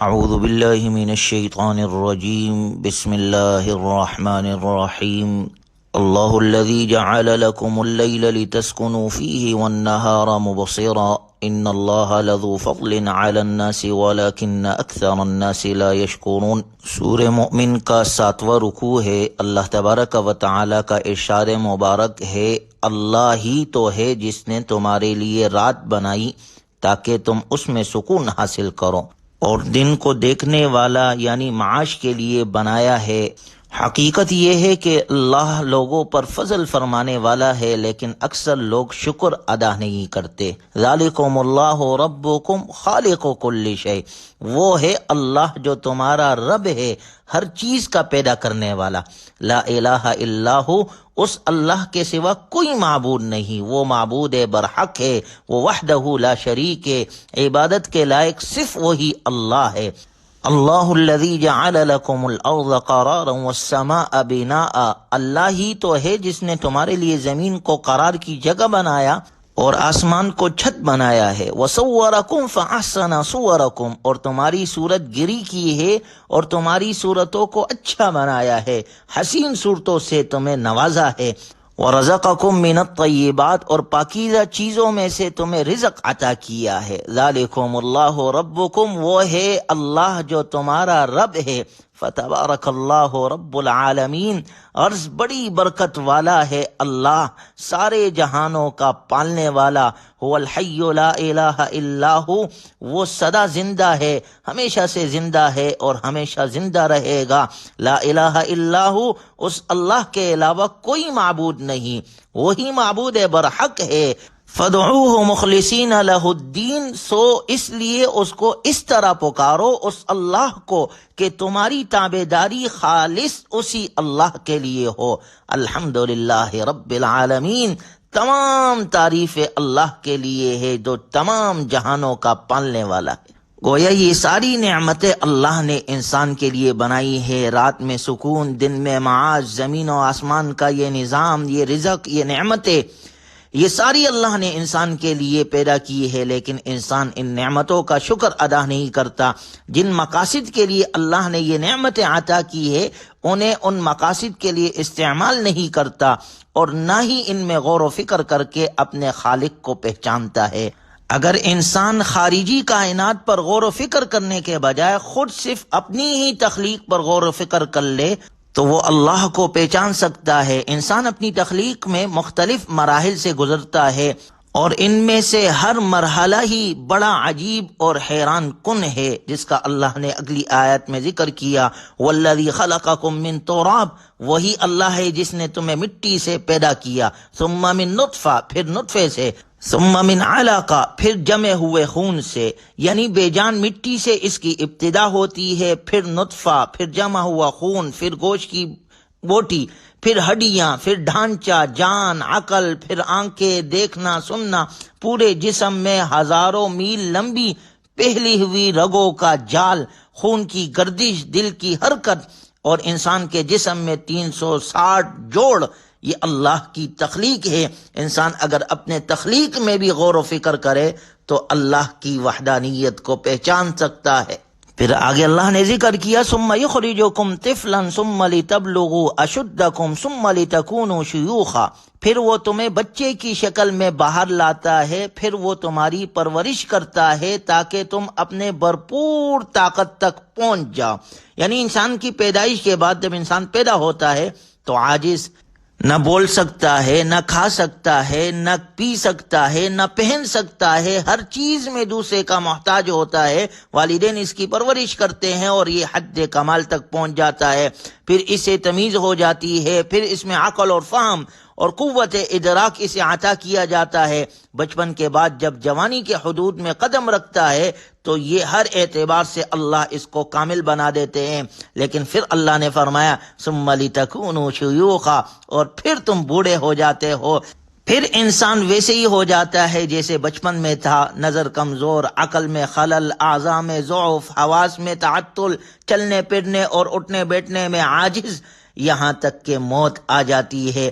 اعوذ باللہ من الشیطان الرجیم بسم اللہ الرحمن الرحیم اللہ الذی جعل لکم اللیل لتسکنوا فیہ والنہار مبصرا ان اللہ لذو فضل علی الناس ولکن اکثر الناس لا یشکرون۔ سورہ مؤمن کا 7واں رکوع ہے۔ اللہ تبارک و تعالی کا ارشاد مبارک ہے، اللہ ہی تو ہے جس نے تمہارے لیے رات بنائی تاکہ تم اس میں سکون حاصل کرو، اور دن کو دیکھنے والا یعنی معاش کے لیے بنایا ہے۔ حقیقت یہ ہے کہ اللہ لوگوں پر فضل فرمانے والا ہے، لیکن اکثر لوگ شکر ادا نہیں کرتے۔ ذالکم اللہ ربکم خالق کل شیء، وہ ہے اللہ جو تمہارا رب ہے، ہر چیز کا پیدا کرنے والا۔ لا الہ الا ہو، اس اللہ کے سوا کوئی معبود نہیں، وہ معبود برحق ہے، وہ وحدہ لا شریک ہے، عبادت کے لائق صرف وہی اللہ ہے۔ اللہ الذی جعل لکم الارض قرارا والسماء بناء، اللہ ہی تو ہے جس نے تمہارے لیے زمین کو قرار کی جگہ بنایا اور آسمان کو چھت بنایا ہے۔ وصورکم فاحسن صورکم، اور تمہاری صورت گری کی ہے اور تمہاری صورتوں کو اچھا بنایا ہے، حسین صورتوں سے تمہیں نوازا ہے۔ وَرَزَقَكُم مِّنَ الطَّيِّبَاتِ، اور پاکیزہ چیزوں میں سے تمہیں رزق عطا کیا ہے۔ ذَلِكُمُ اللَّهُ رَبُّكُمْ، وہ ہے اللہ جو تمہارا رب ہے۔ فتبارک اللہ رب العالمین، عرض بڑی برکت والا ہے اللہ، سارے جہانوں کا پالنے والا۔ هو الحی لا الہ الا ہو، وہ سدا زندہ ہے، ہمیشہ سے زندہ ہے اور ہمیشہ زندہ رہے گا۔ لا الہ الا ہو، اس اللہ کے علاوہ کوئی معبود نہیں، وہی معبود برحق ہے۔ فَادْعُوهُ مُخْلِصِينَ لَهُ الدِّينَ، سو اس لیے اس کو اس طرح پکارو، اس اللہ کو، کہ تمہاری تابعداری خالص اسی اللہ کے لیے ہو۔ الحمدللہ رب العالمین، تمام تعریف اللہ کے لیے ہے جو تمام جہانوں کا پالنے والا ہے۔ گویا یہ ساری نعمتیں اللہ نے انسان کے لیے بنائی ہے، رات میں سکون، دن میں معاش، زمین و آسمان کا یہ نظام، یہ رزق، یہ نعمتیں، یہ ساری اللہ نے انسان کے لیے پیدا کی ہے، لیکن انسان ان نعمتوں کا شکر ادا نہیں کرتا۔ جن مقاصد کے لیے اللہ نے یہ نعمتیں عطا کی ہے، انہیں ان مقاصد کے لیے استعمال نہیں کرتا، اور نہ ہی ان میں غور و فکر کر کے اپنے خالق کو پہچانتا ہے۔ اگر انسان خارجی کائنات پر غور و فکر کرنے کے بجائے خود صرف اپنی ہی تخلیق پر غور و فکر کر لے تو وہ اللہ کو پہچان سکتا ہے۔ انسان اپنی تخلیق میں مختلف مراحل سے گزرتا ہے، اور ان میں سے ہر مرحلہ ہی بڑا عجیب اور حیران کن ہے، جس کا اللہ نے اگلی آیت میں ذکر کیا۔ والذی خلقکم من تراب، وہی اللہ ہے جس نے تمہیں مٹی سے پیدا کیا، ثم من نطفہ، پھر نطفے سے، ثم من علقہ، پھر جمے ہوئے خون سے، یعنی بے جان مٹی سے اس کی ابتدا ہوتی ہے، پھر نطفہ، پھر جمع ہوا خون، پھر گوشت کی بوٹی، پھر ہڈیاں، پھر ڈھانچہ، جان، عقل، پھر آنکھیں، دیکھنا، سننا، پورے جسم میں ہزاروں میل لمبی پھیلی ہوئی رگوں کا جال، خون کی گردش، دل کی حرکت، اور انسان کے جسم میں 360 جوڑ، یہ اللہ کی تخلیق ہے۔ انسان اگر اپنے تخلیق میں بھی غور و فکر کرے تو اللہ کی وحدانیت کو پہچان سکتا ہے۔ پھر آگے اللہ نے ذکر کیا، ثم یخرجکم طفلا ثم لتبلغوا اشدکم ثم لتکونوا شیوخا، پھر وہ تمہیں بچے کی شکل میں باہر لاتا ہے، پھر وہ تمہاری پرورش کرتا ہے تاکہ تم اپنے بھرپور طاقت تک پہنچ جاؤ۔ یعنی انسان کی پیدائش کے بعد جب انسان پیدا ہوتا ہے تو عاجز، نہ بول سکتا ہے، نہ کھا سکتا ہے، نہ پی سکتا ہے، نہ پہن سکتا ہے، ہر چیز میں دوسرے کا محتاج ہوتا ہے۔ والدین اس کی پرورش کرتے ہیں اور یہ حد کمال تک پہنچ جاتا ہے، پھر اسے تمیز ہو جاتی ہے، پھر اس میں عقل اور فہم اور قوت ادراک اسے عطا کیا جاتا ہے۔ بچپن کے بعد جب جوانی کے حدود میں قدم رکھتا ہے تو یہ ہر اعتبار سے اللہ اس کو کامل بنا دیتے ہیں، لیکن پھر اللہ نے فرمایا ثم لتکونوا شیوخا، اور پھر تم بوڑھے ہو جاتے ہو۔ پھر انسان ویسے ہی ہو جاتا ہے جیسے بچپن میں تھا، نظر کمزور، عقل میں خلل، اعضاء میں ضعف، حواس میں تعطل، چلنے پھرنے اور اٹھنے بیٹھنے میں عاجز، یہاں تک کہ موت آ جاتی ہے۔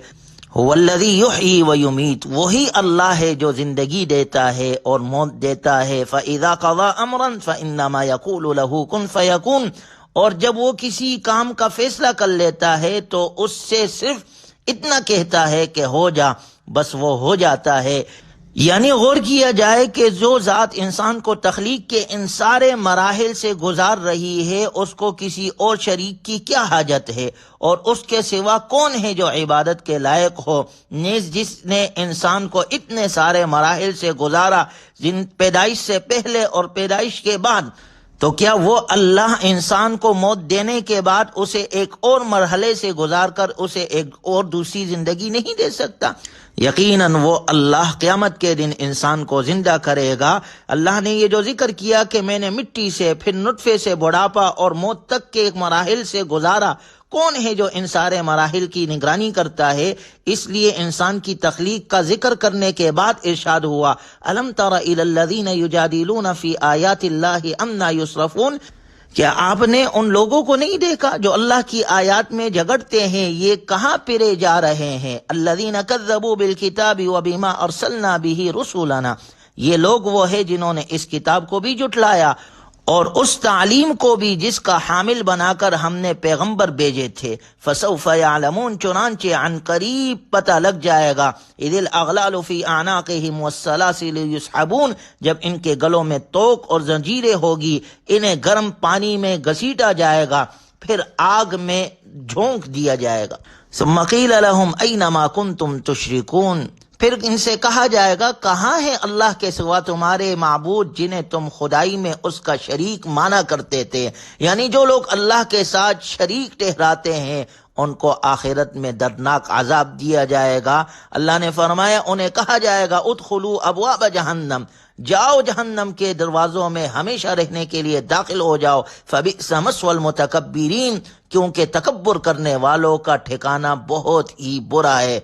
هو الذی یحیی و یمیت، وہی اللہ ہے جو زندگی دیتا ہے اور موت دیتا ہے. فاذا قضى امرا فانما یقول له کن فیکون، اور جب وہ کسی کام کا فیصلہ کر لیتا ہے تو اس سے صرف اتنا کہتا ہے کہ ہو جا، بس وہ ہو جاتا ہے. یعنی غور کیا جائے کہ جو ذات انسان کو تخلیق کے ان سارے مراحل سے گزار رہی ہے، اس کو کسی اور شریک کی کیا حاجت ہے، اور اس کے سوا کون ہے جو عبادت کے لائق ہو. نیز جس نے انسان کو اتنے سارے مراحل سے گزارا، جن پیدائش سے پہلے اور پیدائش کے بعد، تو کیا وہ اللہ انسان کو موت دینے کے بعد اسے ایک اور مرحلے سے گزار کر اسے ایک اور دوسری زندگی نہیں دے سکتا؟ یقیناً وہ اللہ قیامت کے دن انسان کو زندہ کرے گا. اللہ نے یہ جو ذکر کیا کہ میں نے مٹی سے، پھر نطفے سے بڑھاپا اور موت تک کے ایک مراحل سے گزارا، کون ہے جو ان سارے مراحل کی نگرانی کرتا ہے؟ اس لیے انسان کی تخلیق کا ذکر کرنے کے بعد ارشاد ہوا الم تر الی الذین یجادلون فی آیات اللہ انا یصرفون، کیا آپ نے ان لوگوں کو نہیں دیکھا جو اللہ کی آیات میں جھگڑتے ہیں، یہ کہاں پھرے جا رہے ہیں؟ الذین کذبوا بالکتاب وبما ارسلنا بہ رسولنا، یہ لوگ وہ ہیں جنہوں نے اس کتاب کو بھی جھٹلایا اور اس تعلیم کو بھی جس کا حامل بنا کر ہم نے پیغمبر بھیجے تھے. فسوف یعلمون، چنانچہ عن قریب پتہ لگ جائے گا. اذ الاغلال فی اعناقہم والسلاسل یسحبون، جب ان کے گلوں میں توق اور زنجیریں ہوگی، انہیں گرم پانی میں گھسیٹا جائے گا، پھر آگ میں جھونک دیا جائے گا. ثم قیل لہم این ما کنتم تشرکون، پھر ان سے کہا جائے گا کہاں ہے اللہ کے سوا تمہارے معبود جنہیں تم خدائی میں اس کا شریک مانا کرتے تھے. یعنی جو لوگ اللہ کے ساتھ شریک ٹھہراتے ہیں ان کو آخرت میں دردناک عذاب دیا جائے گا. اللہ نے فرمایا انہیں کہا جائے گا ادخلوا ابواب جہنم، جاؤ جہنم کے دروازوں میں ہمیشہ رہنے کے لیے داخل ہو جاؤ. فبئس مثوى المتکبرین، کیونکہ تکبر کرنے والوں کا ٹھکانہ بہت ہی برا ہے.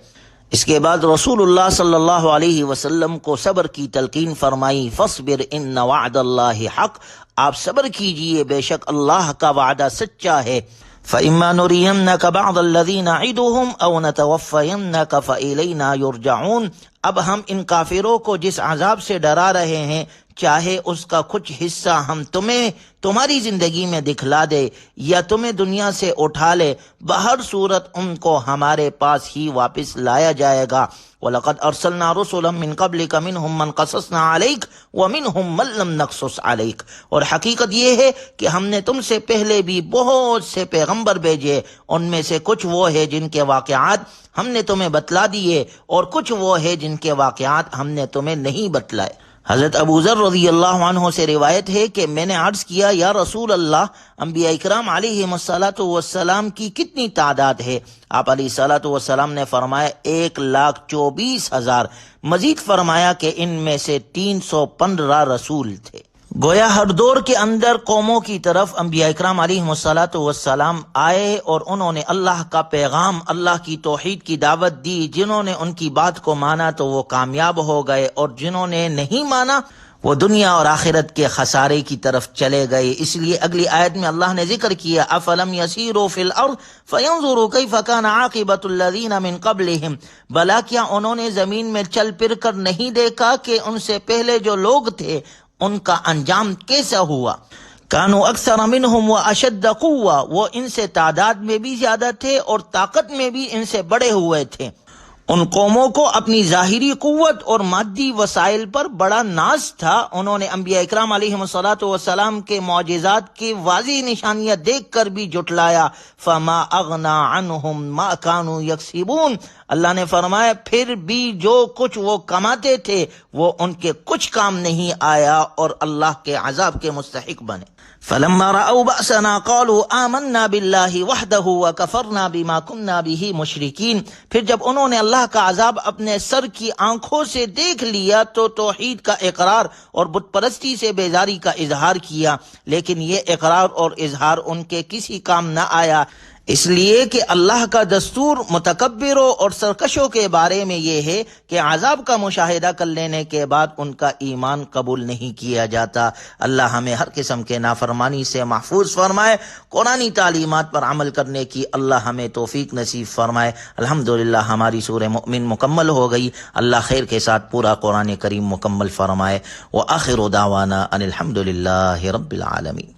اس کے بعد رسول اللہ صلی اللہ علیہ وسلم کو صبر کی تلقین فرمائی. فاصبر ان وعد اللہ حق، آپ صبر کیجئے، بے شک اللہ کا وعدہ سچا ہے. فإما نرينك بعض الذي نعدهم أو نتوفينك فإلينا يرجعون، اب ہم ان کافروں کو جس عذاب سے ڈرا رہے ہیں، چاہے اس کا کچھ حصہ ہم تمہیں تمہاری زندگی میں دکھلا دے یا تمہیں دنیا سے اٹھا لے، بہر صورت ان کو ہمارے پاس ہی واپس لایا جائے گا. وَلَقَدْ أَرْسَلْنَا رُسُلًا مِّن قَبْلِكَ مِنْهُمْ مَنْ قَصَصْنَا عَلَيْكَ وَمِنْهُمْ مَن لَّمْ نَقْصُصْ عَلَيْكَ، اور حقیقت یہ ہے کہ ہم نے تم سے پہلے بھی بہت سے پیغمبر بھیجے، ان میں سے کچھ وہ ہے جن کے واقعات ہم نے تمہیں بتلا دیے اور کچھ وہ ہے جن کے واقعات ہم نے تمہیں نہیں بتلائے. حضرت ابو ذر رضی اللہ عنہ سے روایت ہے کہ میں نے عرض کیا یا رسول اللہ، انبیاء اکرام علیہ السلام کی کتنی تعداد ہے؟ آپ علیہ السلام نے فرمایا 1,24,000. مزید فرمایا کہ ان میں سے 315 رسول تھے. گویا ہر دور کے اندر قوموں کی طرف انبیاء اکرام علیہ السلام آئے اور انہوں نے اللہ کا پیغام، اللہ کی توحید کی دعوت دی. جنہوں نے ان کی بات کو مانا تو وہ کامیاب ہو گئے، اور جنہوں نے نہیں مانا وہ دنیا اور آخرت کے خسارے کی طرف چلے گئے. اس لیے اگلی آیت میں اللہ نے ذکر کیا افلم یسیروا فی الارض فینظروا کیف کان عاقبۃ الذین من قبلہم، بلا کیا انہوں نے زمین میں چل پھر کر نہیں دیکھا کہ ان سے پہلے جو لوگ تھے ان کا انجام کیسا ہوا. کانوا اکثر منہم واشد قوہ، وہ ان سے تعداد میں بھی زیادہ تھے اور طاقت میں بھی ان سے بڑے ہوئے تھے. ان قوموں کو اپنی ظاہری قوت اور مادی وسائل پر بڑا ناز تھا. انہوں نے انبیاء اکرام علیہ السلام کے معجزات کی واضح نشانیاں دیکھ کر بھی جھٹلایا. فما اغنا عنہم ما کانوا یکسبون، اللہ نے فرمایا پھر بھی جو کچھ وہ کماتے تھے وہ ان کے کچھ کام نہیں آیا اور اللہ کے عذاب کے مستحق بنے. فلما رأوا بأسنا قالوا آمنا بالله وحده وكفرنا بما كنا به مشركين، پھر جب انہوں نے اللہ کا عذاب اپنے سر کی آنکھوں سے دیکھ لیا تو توحید کا اقرار اور بت پرستی سے بیزاری کا اظہار کیا، لیکن یہ اقرار اور اظہار ان کے کسی کام نہ آیا. اس لیے کہ اللہ کا دستور متکبروں اور سرکشوں کے بارے میں یہ ہے کہ عذاب کا مشاہدہ کر لینے کے بعد ان کا ایمان قبول نہیں کیا جاتا۔ اللہ ہمیں ہر قسم کے نافرمانی سے محفوظ فرمائے، قرآنی تعلیمات پر عمل کرنے کی اللہ ہمیں توفیق نصیب فرمائے۔ الحمدللہ ہماری سورہ مؤمن مکمل ہو گئی۔ اللہ خیر کے ساتھ پورا قرآن کریم مکمل فرمائے۔ وآخر دعوانا ان الحمدللہ رب العالمین۔